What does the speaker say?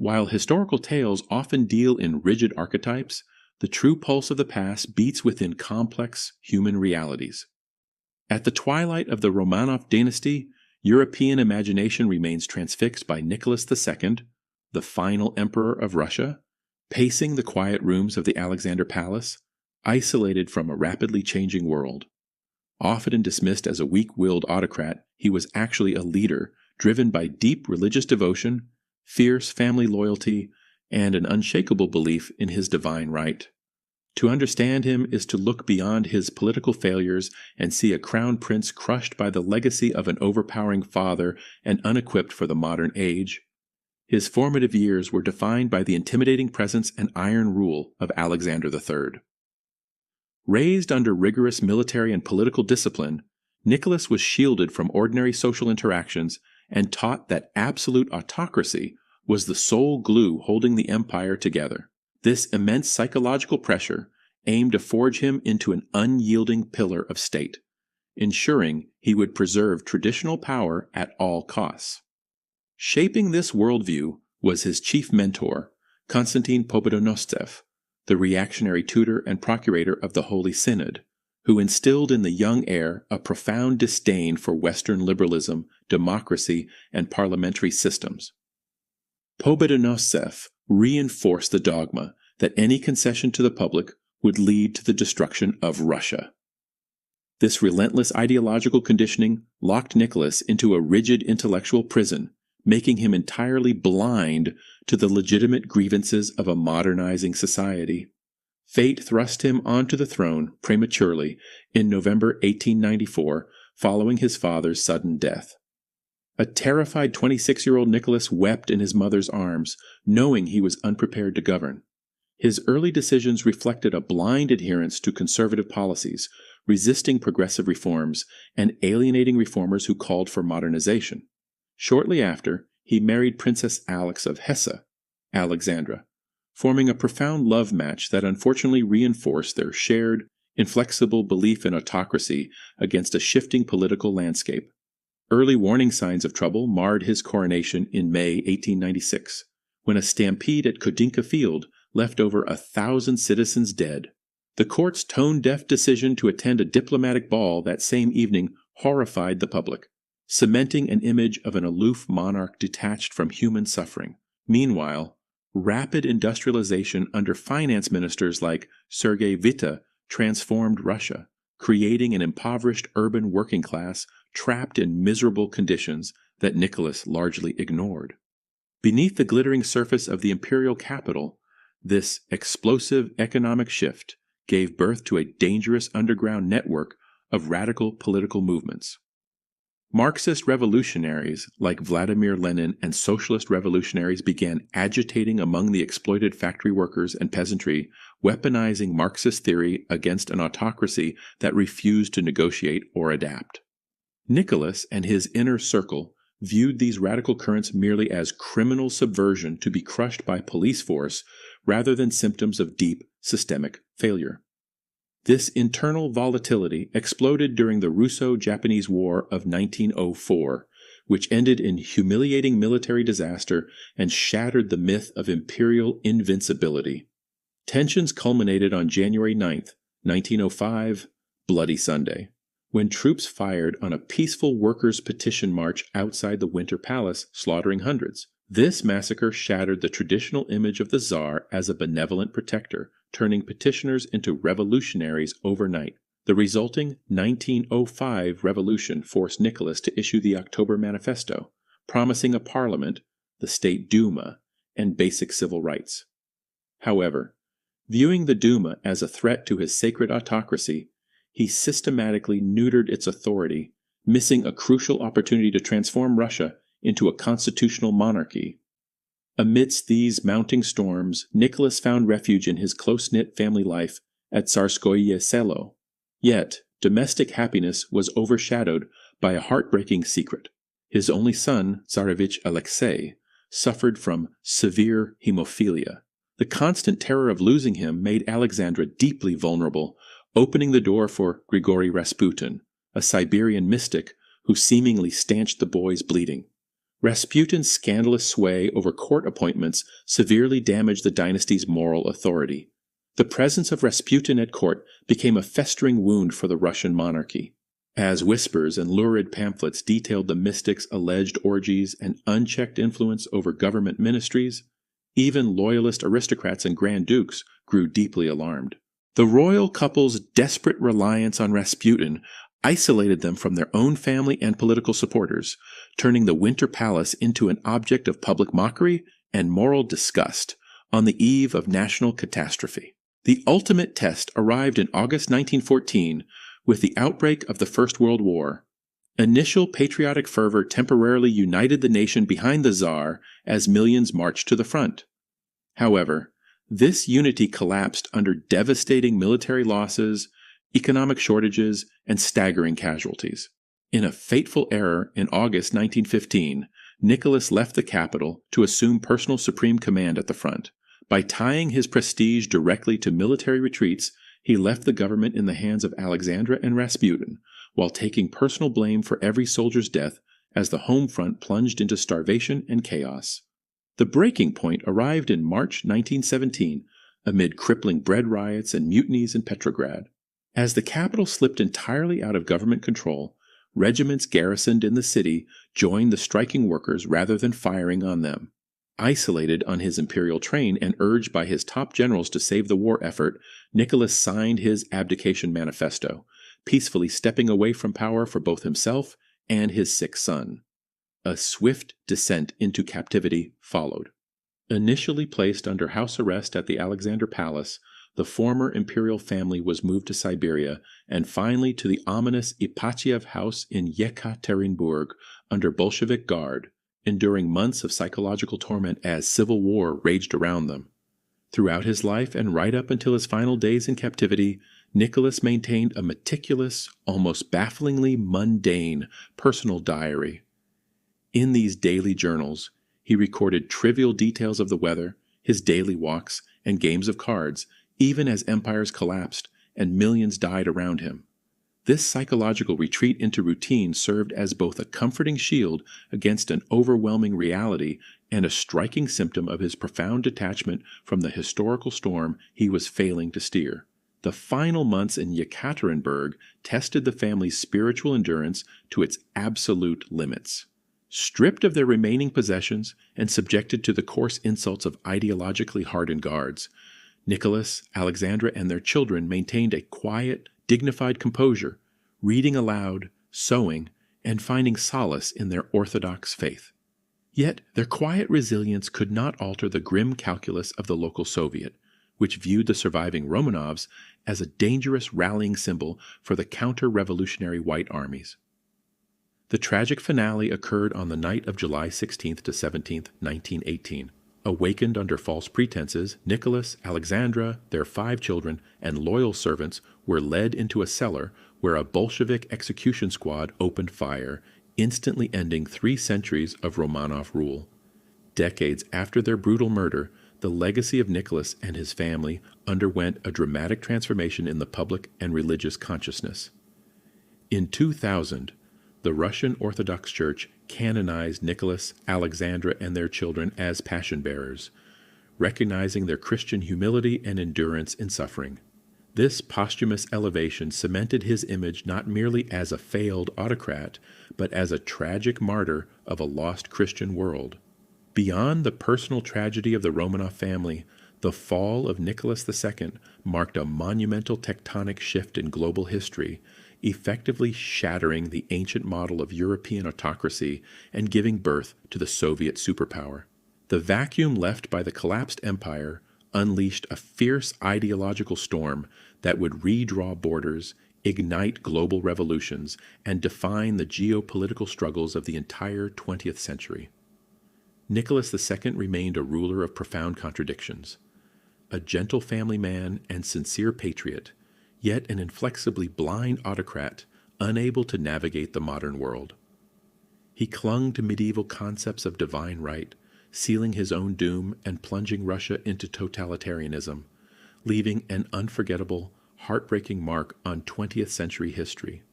While historical tales often deal in rigid archetypes, the true pulse of the past beats within complex human realities. At the twilight of the Romanov dynasty, European imagination remains transfixed by Nicholas II, the final emperor of Russia, pacing the quiet rooms of the Alexander Palace, isolated from a rapidly changing world. Often dismissed as a weak-willed autocrat, he was actually a leader driven by deep religious devotion, fierce family loyalty, and an unshakable belief in his divine right. To understand him is to look beyond his political failures and see a crown prince crushed by the legacy of an overpowering father and unequipped for the modern age. His formative years were defined by the intimidating presence and iron rule of Alexander III. Raised under rigorous military and political discipline, Nicholas was shielded from ordinary social interactions and taught that absolute autocracy was the sole glue holding the empire together. This immense psychological pressure aimed to forge him into an unyielding pillar of state, ensuring he would preserve traditional power at all costs. Shaping this worldview was his chief mentor, Konstantin Pobedonostsev, the reactionary tutor and procurator of the Holy Synod, who instilled in the young heir a profound disdain for Western liberalism, democracy, and parliamentary systems. Pobedonostsev reinforced the dogma that any concession to the public would lead to the destruction of Russia. This relentless ideological conditioning locked Nicholas into a rigid intellectual prison, making him entirely blind to the legitimate grievances of a modernizing society. Fate thrust him onto the throne prematurely in November 1894, following his father's sudden death. A terrified 26-year-old Nicholas wept in his mother's arms, knowing he was unprepared to govern. His early decisions reflected a blind adherence to conservative policies, resisting progressive reforms, and alienating reformers who called for modernization. Shortly after, he married Princess Alix of Hesse, Alexandra, forming a profound love match that unfortunately reinforced their shared, inflexible belief in autocracy against a shifting political landscape. Early warning signs of trouble marred his coronation in May 1896, when a stampede at Khodynka Field left over 1,000 citizens dead. The court's tone-deaf decision to attend a diplomatic ball that same evening horrified the public, cementing an image of an aloof monarch detached from human suffering. Meanwhile, rapid industrialization under finance ministers like Sergei Witte transformed Russia, creating an impoverished urban working class trapped in miserable conditions that Nicholas largely ignored. Beneath the glittering surface of the imperial capital, this explosive economic shift gave birth to a dangerous underground network of radical political movements. Marxist revolutionaries like Vladimir Lenin and socialist revolutionaries began agitating among the exploited factory workers and peasantry, weaponizing Marxist theory against an autocracy that refused to negotiate or adapt. Nicholas and his inner circle viewed these radical currents merely as criminal subversion to be crushed by police force rather than symptoms of deep systemic failure. This internal volatility exploded during the Russo-Japanese War of 1904, which ended in humiliating military disaster and shattered the myth of imperial invincibility. Tensions culminated on January 9, 1905, Bloody Sunday, when troops fired on a peaceful workers' petition march outside the Winter Palace, slaughtering hundreds. This massacre shattered the traditional image of the Tsar as a benevolent protector, turning petitioners into revolutionaries overnight. The resulting 1905 revolution forced Nicholas to issue the October Manifesto, promising a parliament, the State Duma, and basic civil rights. However, viewing the Duma as a threat to his sacred autocracy, he systematically neutered its authority, missing a crucial opportunity to transform Russia into a constitutional monarchy. Amidst these mounting storms, Nicholas found refuge in his close-knit family life at Tsarskoye Selo. Yet, domestic happiness was overshadowed by a heartbreaking secret. His only son, Tsarevich Alexei, suffered from severe hemophilia. The constant terror of losing him made Alexandra deeply vulnerable, opening the door for Grigory Rasputin, a Siberian mystic who seemingly stanched the boy's bleeding. Rasputin's scandalous sway over court appointments severely damaged the dynasty's moral authority. The presence of Rasputin at court became a festering wound for the Russian monarchy. As whispers and lurid pamphlets detailed the mystic's alleged orgies and unchecked influence over government ministries, even loyalist aristocrats and grand dukes grew deeply alarmed. The royal couple's desperate reliance on Rasputin isolated them from their own family and political supporters, turning the Winter Palace into an object of public mockery and moral disgust on the eve of national catastrophe. The ultimate test arrived in August 1914 with the outbreak of the First World War. Initial patriotic fervor temporarily united the nation behind the Tsar as millions marched to the front. However, this unity collapsed under devastating military losses, economic shortages, and staggering casualties. In a fateful error in August 1915, Nicholas left the capital to assume personal supreme command at the front. By tying his prestige directly to military retreats, he left the government in the hands of Alexandra and Rasputin, while taking personal blame for every soldier's death as the home front plunged into starvation and chaos. The breaking point arrived in March 1917, amid crippling bread riots and mutinies in Petrograd. As the capital slipped entirely out of government control, regiments garrisoned in the city joined the striking workers rather than firing on them. Isolated on his imperial train and urged by his top generals to save the war effort, Nicholas signed his abdication manifesto, peacefully stepping away from power for both himself and his sick son. A swift descent into captivity followed. Initially placed under house arrest at the Alexander Palace, the former imperial family was moved to Siberia and finally to the ominous Ipatiev house in Yekaterinburg under Bolshevik guard, enduring months of psychological torment as civil war raged around them. Throughout his life and right up until his final days in captivity, Nicholas maintained a meticulous, almost bafflingly mundane, personal diary. In these daily journals, he recorded trivial details of the weather, his daily walks, and games of cards, even as empires collapsed and millions died around him. This psychological retreat into routine served as both a comforting shield against an overwhelming reality and a striking symptom of his profound detachment from the historical storm he was failing to steer. The final months in Yekaterinburg tested the family's spiritual endurance to its absolute limits. Stripped of their remaining possessions and subjected to the coarse insults of ideologically hardened guards, Nicholas, Alexandra, and their children maintained a quiet, dignified composure, reading aloud, sewing, and finding solace in their orthodox faith. Yet their quiet resilience could not alter the grim calculus of the local Soviet, which viewed the surviving Romanovs as a dangerous rallying symbol for the counter-revolutionary white armies. The tragic finale occurred on the night of July 16th to 17th, 1918. Awakened under false pretenses, Nicholas, Alexandra, their 5 children, and loyal servants were led into a cellar where a Bolshevik execution squad opened fire, instantly ending 3 centuries of Romanov rule. Decades after their brutal murder, the legacy of Nicholas and his family underwent a dramatic transformation in the public and religious consciousness. In 2000, the Russian Orthodox Church canonized Nicholas, Alexandra, and their children as passion bearers, recognizing their Christian humility and endurance in suffering. This posthumous elevation cemented his image not merely as a failed autocrat, but as a tragic martyr of a lost Christian world. Beyond the personal tragedy of the Romanov family, the fall of Nicholas II marked a monumental tectonic shift in global history, effectively shattering the ancient model of European autocracy and giving birth to the Soviet superpower. The vacuum left by the collapsed empire unleashed a fierce ideological storm that would redraw borders, ignite global revolutions, and define the geopolitical struggles of the entire 20th century. Nicholas II remained a ruler of profound contradictions. A gentle family man and sincere patriot, yet an inflexibly blind autocrat, unable to navigate the modern world. He clung to medieval concepts of divine right, sealing his own doom and plunging Russia into totalitarianism, leaving an unforgettable, heartbreaking mark on 20th century history.